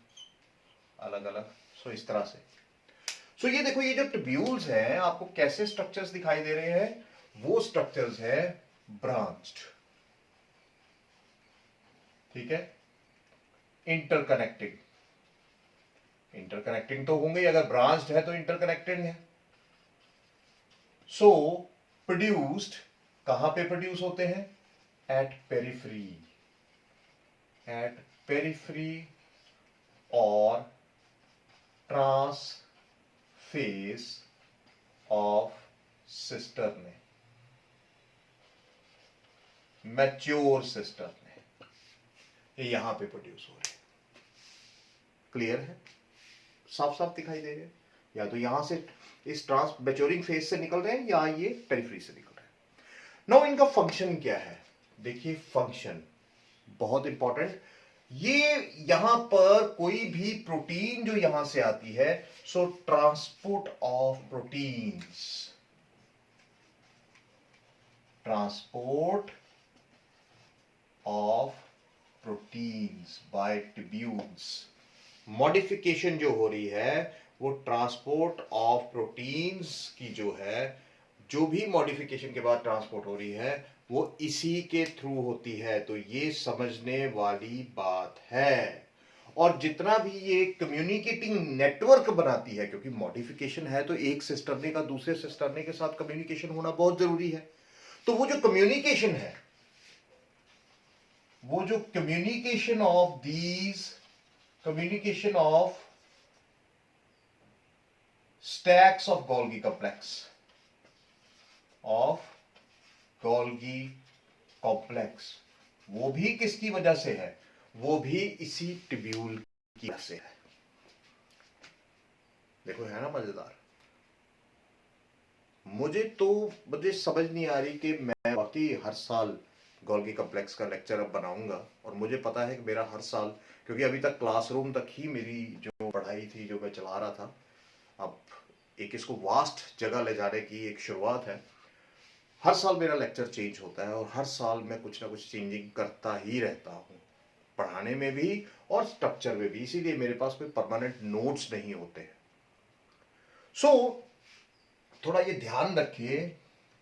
अलग अलग। इस तरह से। ये देखो, ये जो ट्यूब्यूल्स हैं, आपको कैसे स्ट्रक्चर्स दिखाई दे रहे हैं? वो स्ट्रक्चर्स है ब्रांच्ड। ठीक है, इंटरकनेक्टेड, इंटरकनेक्टिंग तो होंगे, अगर ब्रांच्ड है तो इंटरकनेक्टेड है। प्रोड्यूस्ड कहां पे प्रोड्यूस होते हैं? एट पेरिफेरी, एट पेरिफेरी और trans face of cistern, mature cistern, ये यहां पे प्रोड्यूस हो रहे हैं। क्लियर है? साफ साफ दिखाई दे रहे हैं? या तो यहां से इस ट्रांस मैच्योरिंग फेज से निकल रहे हैं, या ये पेरिफेरी से निकल रहे हैं। नाउ इनका फंक्शन क्या है? देखिए, फंक्शन बहुत इंपॉर्टेंट। ये यहां पर कोई भी प्रोटीन जो यहां से आती है, transport of proteins, transport of proteins by tubules, modification जो हो रही है वो ट्रांसपोर्ट ऑफ प्रोटीन्स की जो है, जो भी मॉडिफिकेशन के बाद ट्रांसपोर्ट हो रही है वो इसी के थ्रू होती है। तो ये समझने वाली बात है। और जितना भी ये कम्युनिकेटिंग नेटवर्क बनाती है, क्योंकि मॉडिफिकेशन है तो एक सिस्टर्ने का दूसरे सिस्टर्ने के साथ कम्युनिकेशन होना बहुत जरूरी है। तो वो जो कम्युनिकेशन है, वो जो communication of these, communication of stacks of Golgi complex, of Golgi complex, वो भी किसकी वजह से है? वो भी इसी ट्यूब्यूल की वजह से है। देखो, है ना मजेदार? मुझे समझ नहीं आ रही कि मैं वाकई हर साल गोल्गी कॉम्प्लेक्स का लेक्चर अब बनाऊंगा, और मुझे पता है कि मेरा हर साल, क्योंकि अभी तक क्लासरूम तक ही मेरी जो पढ़ाई थी, जो मैं चला रहा था, अब एक इसको वास्ट जगह ले जाने की एक शुरुआत है। हर साल मेरा लेक्चर चेंज होता है और हर साल मैं कुछ ना कुछ चेंजिंग करता ही रहता हूँ, पढ़ाने में भी और स्ट्रक्चर में भी। इसीलिए मेरे पास कोई परमानेंट नोट्स नहीं होते हैं। थोड़ा ये ध्यान रखिए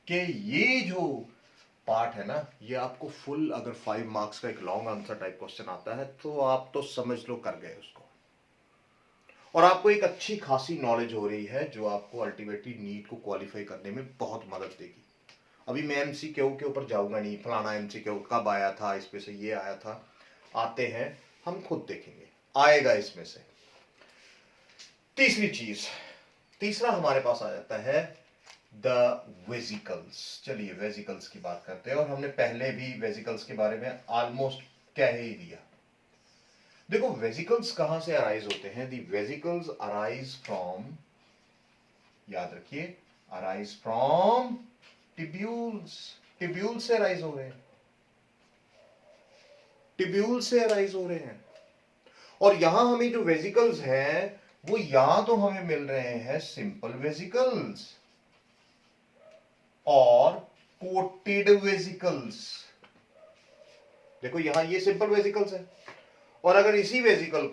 कि ये जो पार्ट है ना, ये आपको फुल, अगर 5 मार्क्स का एक लॉन्ग आंसर टाइप क्वेश्चन आता है तो आप तो समझ लो कर गए उसको, और आपको एक अच्छी खासी नॉलेज हो रही है जो आपको अल्टीमेटली नीट को क्वालिफाई करने में बहुत मदद देगी। अभी मैं एमसीक्यू के ऊपर जाऊंगा नहीं, फलाना एमसीक्यू कब आया था, इसमें से ये आया था, आते हैं हम खुद देखेंगे, आएगा इसमें से। तीसरी चीज, तीसरा हमारे पास आ जाता है द वेसिकल्स। चलिए वेसिकल्स की बात करते हैं, और हमने पहले भी वेसिकल्स के बारे में ऑलमोस्ट कह ही दिया। देखो वेसिकल्स कहां से अराइज होते हैं? दी वेसिकल्स अराइज फ्रॉम, याद रखिए, अराइज फ्रॉम टिब्यूल्स। टिब्यूल से अराइज हो रहे हैं, टिब्यूल से अराइज हो रहे हैं। और यहां हमें जो वेसिकल्स हैं वो यहां तो हमें मिल रहे हैं सिंपल वेसिकल्स और कोटेड वेसिकल्स। देखो यहां ये सिंपल वेसिकल्स है, और अगर इसी वेसिकल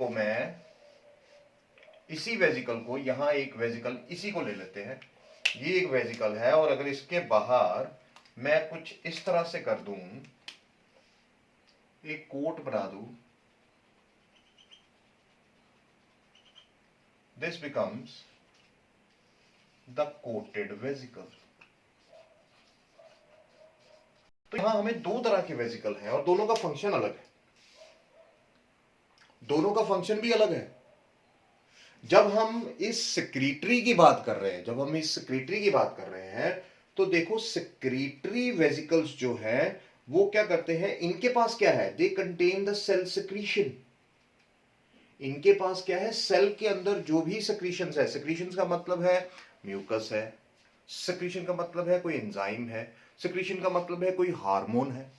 को यहां एक वेसिकल इसी को ले लेते हैं, ये एक वेसिकल है, और अगर इसके बाहर मैं कुछ इस तरह से कर दूं, एक कोट बना दूं, this becomes the coated vesicle। तो यहां हमें दो तरह के वेसिकल हैं और दोनों का फंक्शन अलग है, दोनों का फंक्शन भी अलग है। जब हम इस सेक्रेटरी की बात कर रहे हैं, तो देखो सेक्रेटरी वेसिकल्स जो है वो क्या करते हैं, इनके पास क्या है, they contain the cell secretion. इनके पास क्या है, सेल के अंदर जो भी सेक्रीशंस है, सेक्रीशंस का मतलब है म्यूकस है, सेक्रीशन का मतलब है कोई एंजाइम है, सेक्रीशन का मतलब है कोई हार्मोन है।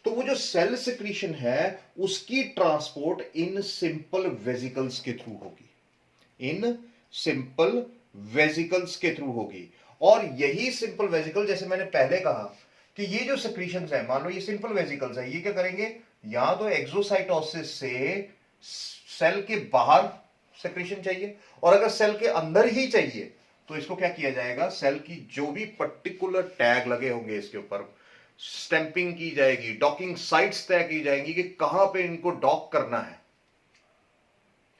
तो वो जो सेल सेक्रीशन है उसकी ट्रांसपोर्ट इन सिंपल वेसिकल्स के थ्रू होगी, इन सिंपल वेसिकल्स के थ्रू होगी। और यही सिंपल वेसिकल, जैसे मैंने पहले कहा कि ये जो सेक्रीशंस है, मान लो ये सिंपल वेसिकल्स है, ये क्या करेंगे, या तो एक्सोसाइटोसिस से सेल के बाहर सेक्रीशन चाहिए, और अगर सेल के अंदर ही चाहिए तो इसको क्या किया जाएगा, सेल की जो भी पर्टिकुलर टैग लगे होंगे इसके ऊपर स्टैंपिंग की जाएगी, डॉकिंग साइट्स तय की जाएंगी कि कहां पे इनको डॉक करना है,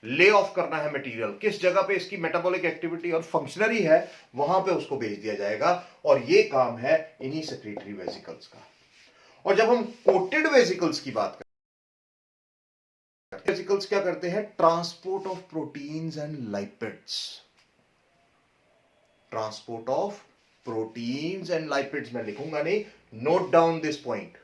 ले ऑफ करना है मटेरियल, किस जगह पे इसकी मेटाबॉलिक एक्टिविटी और फंक्शनरी है, वहां पे उसको भेज दिया जाएगा। और ये काम है इन्हीं सेक्रेटरी वेसिकल्स का। और जब हम कोटेड वेसिकल्स की बात करते हैं, वेसिकल्स क्या करते हैं, transport of proteins and lipids. Transport of proteins and lipids, मैं लिखूंगा नहीं, note down this point,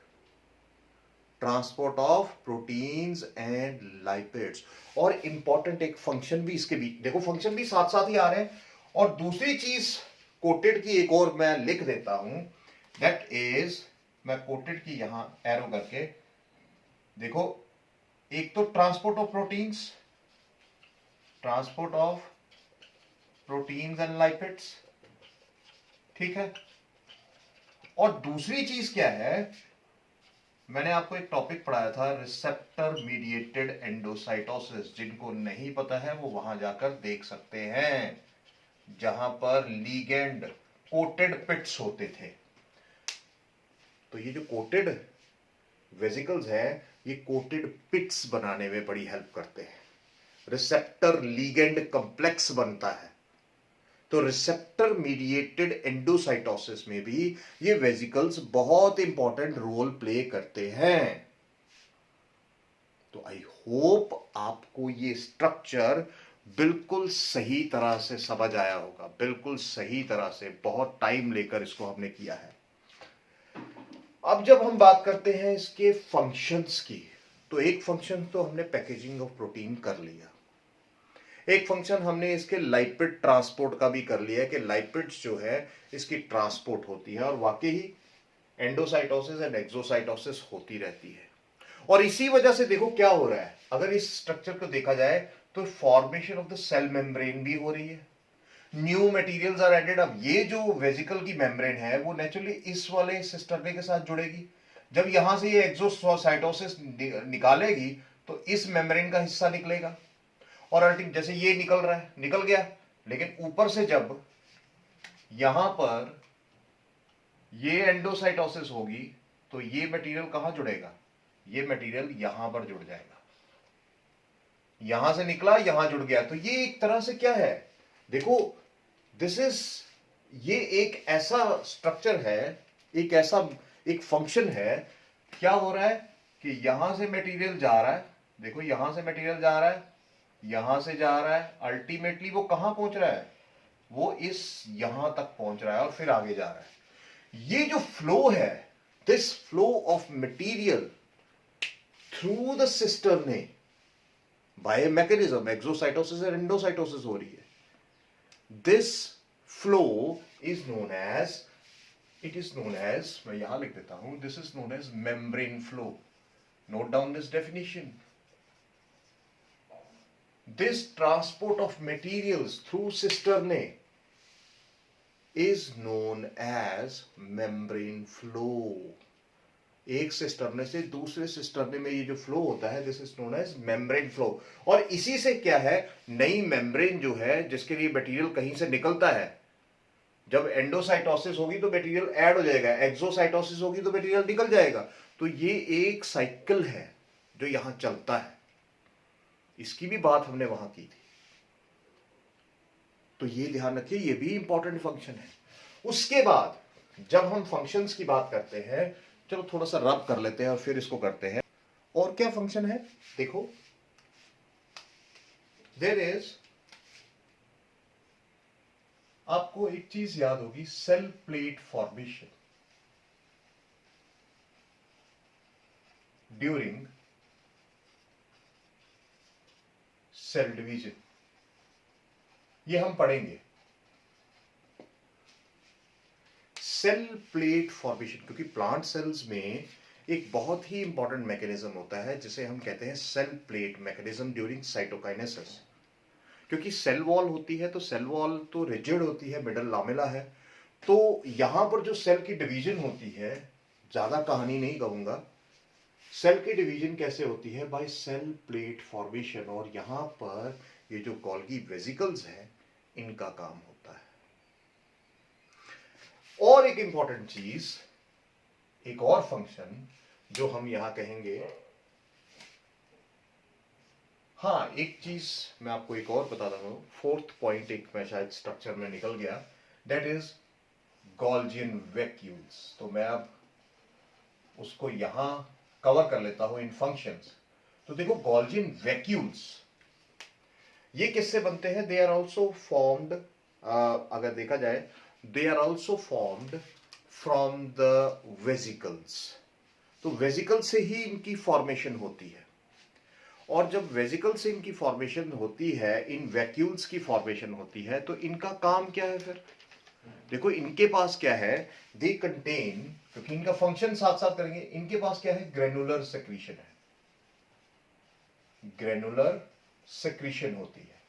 transport of proteins and lipids. और इंपॉर्टेंट एक फंक्शन भी इसके बीच, देखो फंक्शन भी साथ साथ ही आ रहे हैं। और दूसरी चीज कोटेड की एक और मैं लिख देता हूं, दैट इज, मैं कोटेड की यहां एरो करके, देखो एक तो transport of proteins, transport of proteins and lipids, ठीक है। और दूसरी चीज क्या है, मैंने आपको एक टॉपिक पढ़ाया था, रिसेप्टर मीडिएटेड एंडोसाइटोसिस। जिनको नहीं पता है वो वहां जाकर देख सकते हैं, जहां पर लीगेंड कोटेड पिट्स होते थे। तो ये जो कोटेड वेसिकल्स है, ये कोटेड पिट्स बनाने में बड़ी हेल्प करते हैं। रिसेप्टर लीगेंड कॉम्प्लेक्स बनता है, तो रिसेप्टर मीडिएटेड एंडोसाइटोसिस में भी ये वेसिकल्स बहुत इंपॉर्टेंट रोल प्ले करते हैं। तो आई होप आपको ये स्ट्रक्चर बिल्कुल सही तरह से समझ आया होगा, बिल्कुल सही तरह से, बहुत टाइम लेकर इसको हमने किया है। अब जब हम बात करते हैं इसके फंक्शंस की, तो एक फंक्शन तो हमने पैकेजिंग ऑफ प्रोटीन कर लिया, एक फंक्शन हमने इसके लाइपिड ट्रांसपोर्ट का भी कर लिया है कि लाइपिड्स जो है इसकी ट्रांसपोर्ट होती है, और वाकई ही एंडोसाइटोसिस एंड एक्सोसाइटोसिस होती रहती है। और इसी वजह से देखो क्या हो रहा है, अगर इस स्ट्रक्चर को देखा जाए तो formation of the cell membrane भी हो रही है, न्यू मटेरियल्स आर एडेड। अब ये जो वेसिकल की मेम्ब्रेन है वो नेचुरली इस वाले सिस्टर्ने के साथ जुड़ेगी, जब यहां से ये एक्सोसाइटोसिस निकालेगी तो इस मेम्ब्रेन का हिस्सा निकलेगा, और अल्टीमेट जैसे ये निकल रहा है, निकल गया, लेकिन ऊपर से जब यहां पर ये एंडोसाइटोसिस होगी तो ये मटेरियल कहां जुड़ेगा, ये मटेरियल यहां पर जुड़ जाएगा, यहां से निकला यहां जुड़ गया। तो ये एक तरह से क्या है, देखो दिस इज, ये एक ऐसा स्ट्रक्चर है, एक ऐसा एक फंक्शन है। क्या हो रहा है कि यहां से मटेरियल जा रहा है, देखो यहां से मटेरियल जा रहा है, यहां से जा रहा है, अल्टीमेटली वो कहां पहुंच रहा है, वो इस यहां तक पहुंच रहा है और फिर आगे जा रहा है। ये जो फ्लो है, this flow of material through the cisternae by mechanism, exocytosis और एंडोसाइटोसिस हो रही है। This flow is known as, it is known as, मैं यहां लिख देता हूं, this is known as membrane flow. Note down this definition. This transport of materials through cisternae is known as membrane flow. एक cisternae से दूसरे cisternae में ये जो फ्लो होता है, this is known as membrane flow. और इसी से क्या है, नई मेम्ब्रेन जो है जिसके लिए मटेरियल कहीं से निकलता है, जब एंडोसाइटोसिस होगी तो मटेरियल ऐड हो जाएगा, एक्सोसाइटोसिस होगी तो मटेरियल निकल जाएगा। तो ये एक साइकिल है जो यहां चलता है। इसकी भी बात हमने वहां की थी, तो ये ध्यान रखिए, ये भी इंपॉर्टेंट फंक्शन है। उसके बाद जब हम फंक्शंस की बात करते हैं, चलो थोड़ा सा रब कर लेते हैं और फिर इसको करते हैं। और क्या फंक्शन है, देखो, देयर इज, आपको एक चीज याद होगी, cell plate formation during cell division, ये हम पढ़ेंगे। सेल प्लेट फॉर्मेशन, क्योंकि प्लांट सेल्स में एक बहुत ही इंपॉर्टेंट मैकेनिज्म होता है जिसे हम कहते हैं cell plate mechanism during cytokinesis. क्योंकि सेल वॉल होती है तो सेल वॉल तो रिजिड होती है, मिडल लामेला है, तो यहां पर जो सेल की डिवीजन होती है, ज्यादा कहानी नहीं कहूंगा, सेल की डिवीजन कैसे होती है, बाय सेल प्लेट फॉर्मेशन। और यहां पर ये जो गोल्गी वेसिकल्स हैं, इनका काम होता है। और एक इंपॉर्टेंट चीज, एक और फंक्शन जो हम यहां कहेंगे, हाँ एक चीज मैं आपको एक और बता दूंगा, फोर्थ पॉइंट एक मैं शायद स्ट्रक्चर में निकल गया, दैट इज गॉल्जियन वैक्यूल्स। तो मैं अब उसको यहां कवर कर लेता हूं इन फंक्शंस। तो देखो, गॉल्जियन वैक्यूल्स ये किससे बनते हैं, दे आर ऑल्सो फॉर्म्ड, अगर देखा जाए, they are also formed from the vesicles. तो वेसिकल से ही इनकी फॉर्मेशन होती है। और जब वेसिकल से इनकी फॉर्मेशन होती है, इन वैक्यूल्स की फॉर्मेशन होती है, तो इनका काम क्या है फिर, देखो इनके पास क्या है, दे कंटेन, क्योंकि इनका फंक्शन साथ साथ करेंगे, इनके पास क्या है, ग्रेनुलर सेक्रीशन है, ग्रेनुलर सेक्रीशन होती है।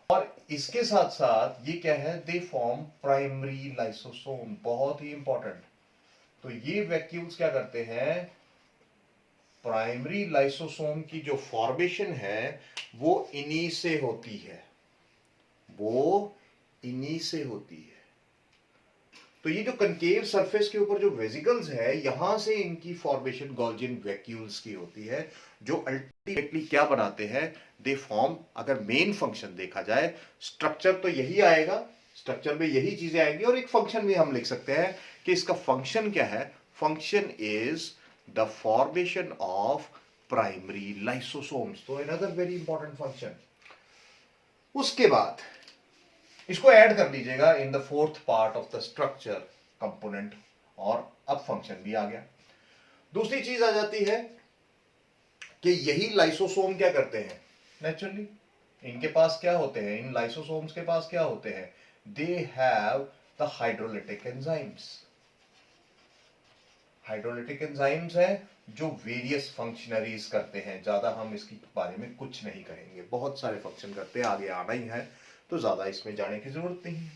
और इसके साथ साथ ये क्या है, दे फॉर्म प्राइमरी लाइसोसोम, बहुत ही इंपॉर्टेंट। तो ये वैक्यूल्स क्या करते हैं, प्राइमरी लाइसोसोम की जो फॉर्मेशन है वो इन्हीं से होती है, वो इन्हीं से होती है। तो ये जो कनकेव सरफेस के ऊपर जो वेसिकल्स है, यहां से इनकी फॉर्मेशन गॉल्जियन वैक्यूल्स की होती है, जो अल्टीमेटली क्या बनाते हैं, दे फॉर्म, अगर मेन फंक्शन देखा जाए, स्ट्रक्चर तो यही आएगा, स्ट्रक्चर में यही चीजें आएंगी, और एक फंक्शन भी हम लिख सकते हैं कि इसका फंक्शन क्या है, function is the formation of primary lysosomes. तो अनदर वेरी इंपॉर्टेंट फंक्शन। उसके बाद इसको ऐड कर लीजिएगा in the fourth part of the structure component, और अब फंक्शन भी आ गया। दूसरी चीज आ जाती है कि यही लाइसोसोम क्या करते हैं, नेचुरली इनके पास क्या होते हैं, इन लाइसोसोम्स के पास क्या होते हैं, they have the hydrolytic enzymes. Hydrolytic enzymes है जो वेरियस फंक्शनरीज करते हैं, ज्यादा हम इसके बारे में कुछ नहीं कहेंगे, बहुत सारे फंक्शन करते हैं, आगे आना ही है, तो ज्यादा इसमें जाने की जरूरत नहीं है।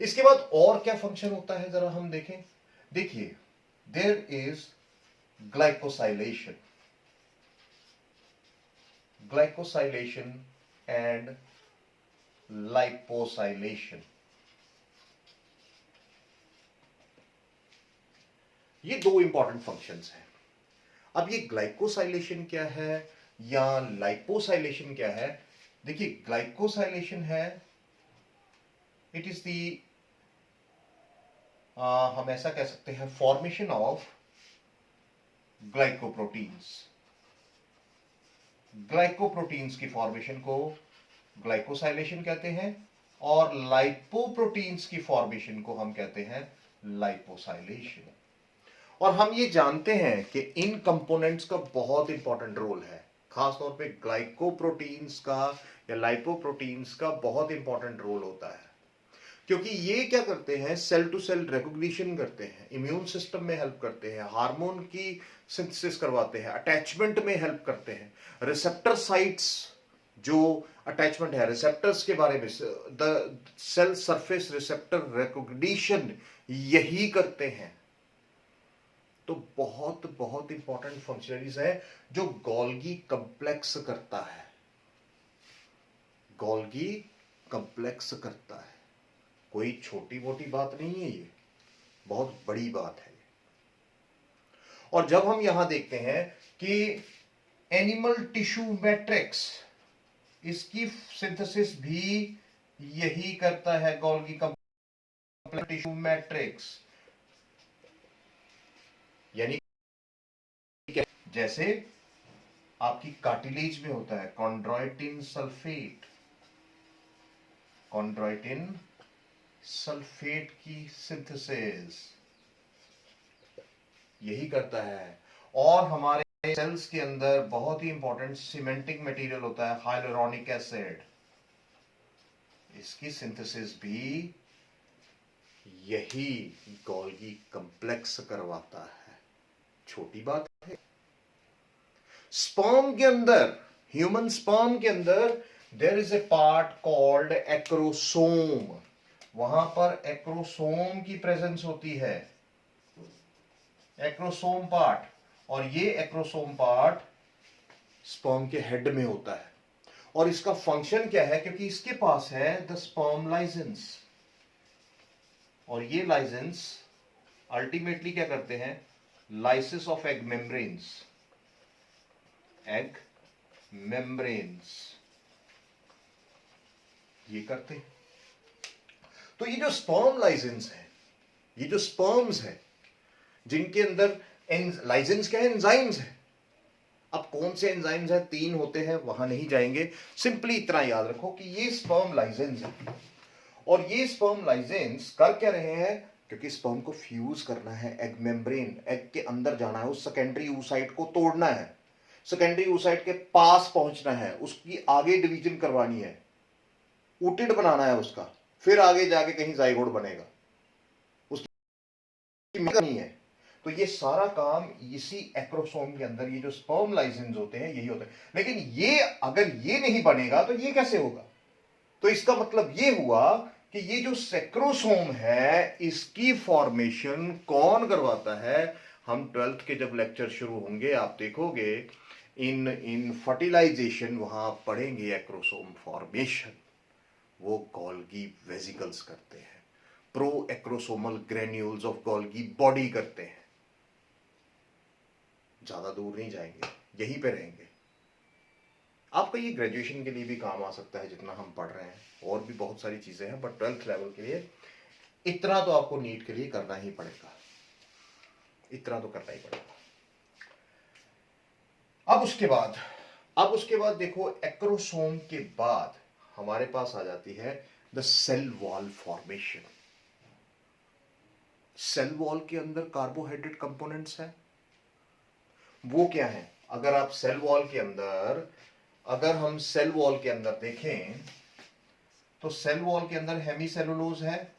इसके बाद और क्या फंक्शन होता है, जरा हम देखें। देखिए, there is glycosylation, glycosylation and liposylation, ये दो इंपॉर्टेंट फंक्शंस हैं। अब ये ग्लाइकोसाइलेशन क्या है या लाइपोसाइलेशन क्या है, देखिए ग्लाइकोसाइलेशन है, इट इज दी, हम ऐसा कह सकते हैं, फॉर्मेशन ऑफ ग्लाइकोप्रोटीन्स। ग्लाइकोप्रोटीन्स की फॉर्मेशन को ग्लाइकोसाइलेशन कहते हैं, और लाइपोप्रोटीन्स की फॉर्मेशन को हम कहते हैं लाइपोसाइलेशन। और हम ये जानते हैं कि इन कंपोनेंट्स का बहुत इंपॉर्टेंट रोल है, खासतौर पे ग्लाइकोप्रोटीन्स का या लाइपोप्रोटीन्स का बहुत इंपॉर्टेंट रोल होता है, क्योंकि ये क्या करते हैं, सेल टू सेल रिकॉग्निशन करते हैं, इम्यून सिस्टम में हेल्प करते हैं, हार्मोन की सिंथेसिस करवाते हैं, अटैचमेंट में हेल्प करते हैं, रिसेप्टर साइट्स जो अटैचमेंट है रिसेप्टर्स के बारे में, the cell surface receptor recognition यही करते हैं। तो बहुत बहुत इंपॉर्टेंट फंक्शनलिटीज है जो गोल्गी कॉम्प्लेक्स करता है, गोल्गी कॉम्प्लेक्स करता है। कोई छोटी मोटी बात नहीं है, ये बहुत बड़ी बात है। और जब हम यहां देखते हैं कि एनिमल टिश्यू मैट्रिक्स, इसकी सिंथेसिस भी यही करता है, गोल्गी कॉम्प्लेक्स टिश्यू मैट्रिक्स। यानी जैसे आपकी कार्टिलेज में होता है कॉन्ड्रोइटिन सल्फेट, कॉन्ड्रोइटिन सल्फेट की सिंथेसिस यही करता है। और हमारे सेल्स के अंदर बहुत ही इंपॉर्टेंट सीमेंटिक मटेरियल होता है हाइलुरोनिक एसिड, इसकी सिंथेसिस भी यही गोल्गी कॉम्प्लेक्स करवाता है। छोटी बात है। स्पर्म के अंदर, ह्यूमन स्पर्म के अंदर there is a part called acrosome, वहां पर एक्रोसोम की प्रेजेंस होती है, एक्रोसोम पार्ट। और ये एक्रोसोम पार्ट स्पर्म के हेड में होता है। और इसका फंक्शन क्या है, क्योंकि इसके पास है द स्पर्म लाइसेंस, और ये लाइसेंस अल्टीमेटली क्या करते हैं, lysis of egg membranes, egg membranes ये करते हैं। तो ये जो स्पर्म लाइसेंस है, ये जो स्पर्म्स है जिनके अंदर लाइसेंस क्या है, एंजाइम्स है। अब कौन से एंजाइम्स है, 3 होते हैं, वहां नहीं जाएंगे, सिंपली इतना याद रखो कि ये स्पर्म लाइसेंस है। और ये स्पर्म लाइसेंस कर क्या रहे हैं, क्योंकि स्पर्म को फ्यूज करना है, एग मेम्ब्रेन, एग के अंदर जाना है, उस सेकेंडरी oocyte को तोड़ना है, सेकेंडरी oocyte के पास पहुंचना है, उसकी आगे डिवीजन करवानी है, ऊटिड बनाना है उसका, फिर आगे जाके कहीं जाइगोट बनेगा, उसकी नहीं है। तो ये सारा काम इसी एक्रोसोम के अंदर, ये जो स्पर्म लाइसेंस होते हैं यही होते हैं। लेकिन ये अगर ये नहीं बनेगा तो ये कैसे होगा, तो इसका मतलब ये हुआ कि ये जो सेक्रोसोम है इसकी फॉर्मेशन कौन करवाता है। हम 12th के जब लेक्चर शुरू होंगे आप देखोगे इन फर्टिलाइजेशन, वहां पढ़ेंगे एक्रोसोम फॉर्मेशन, वो गोल्गी वेसिकल्स करते हैं, pro acrosomal granules of Golgi body करते हैं। ज्यादा दूर नहीं जाएंगे, यहीं पे रहेंगे। आपका ये ग्रेजुएशन के लिए भी काम आ सकता है जितना हम पढ़ रहे हैं, और भी बहुत सारी चीजें हैं, बट 12th लेवल के लिए इतना तो आपको नीट के लिए करना ही पड़ेगा, इतना तो करना ही पड़ेगा। अब उसके बाद देखो, एक्रोसोम के बाद हमारे पास आ जाती है the cell wall formation. Cell wall के अंदर कार्बोहाइड्रेट कंपोनेंट्स हैं, वो क्या है, अगर आप सेल वॉल के अंदर, अगर हम सेल वॉल के अंदर देखें तो सेल वॉल के अंदर हेमीसेलुलोज है,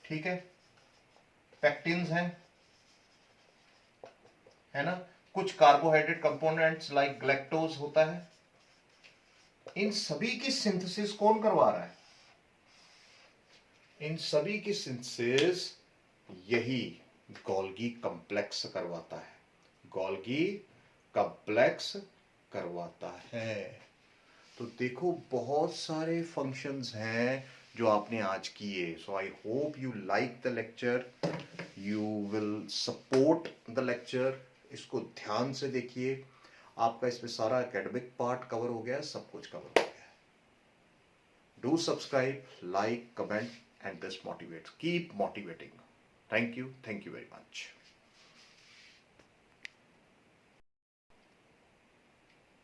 ठीक है, पेक्टिन्स हैं, है ना, कुछ कार्बोहाइड्रेट कंपोनेंट्स लाइक ग्लैक्टोज होता है। इन सभी की सिंथेसिस कौन करवा रहा है, इन सभी की सिंथेसिस यही गोल्गी कॉम्प्लेक्स करवाता है, गोल्गी कॉम्प्लेक्स करवाता है। तो देखो बहुत सारे फंक्शंस हैं जो आपने आज किए। So I hope you like the lecture, you will support the lecture. इसको ध्यान से देखिए, आपका इसमें सारा एकेडमिक पार्ट कवर हो गया, सब कुछ कवर हो गया। Do subscribe, like, comment, and this motivates. Keep motivating. Thank you very much.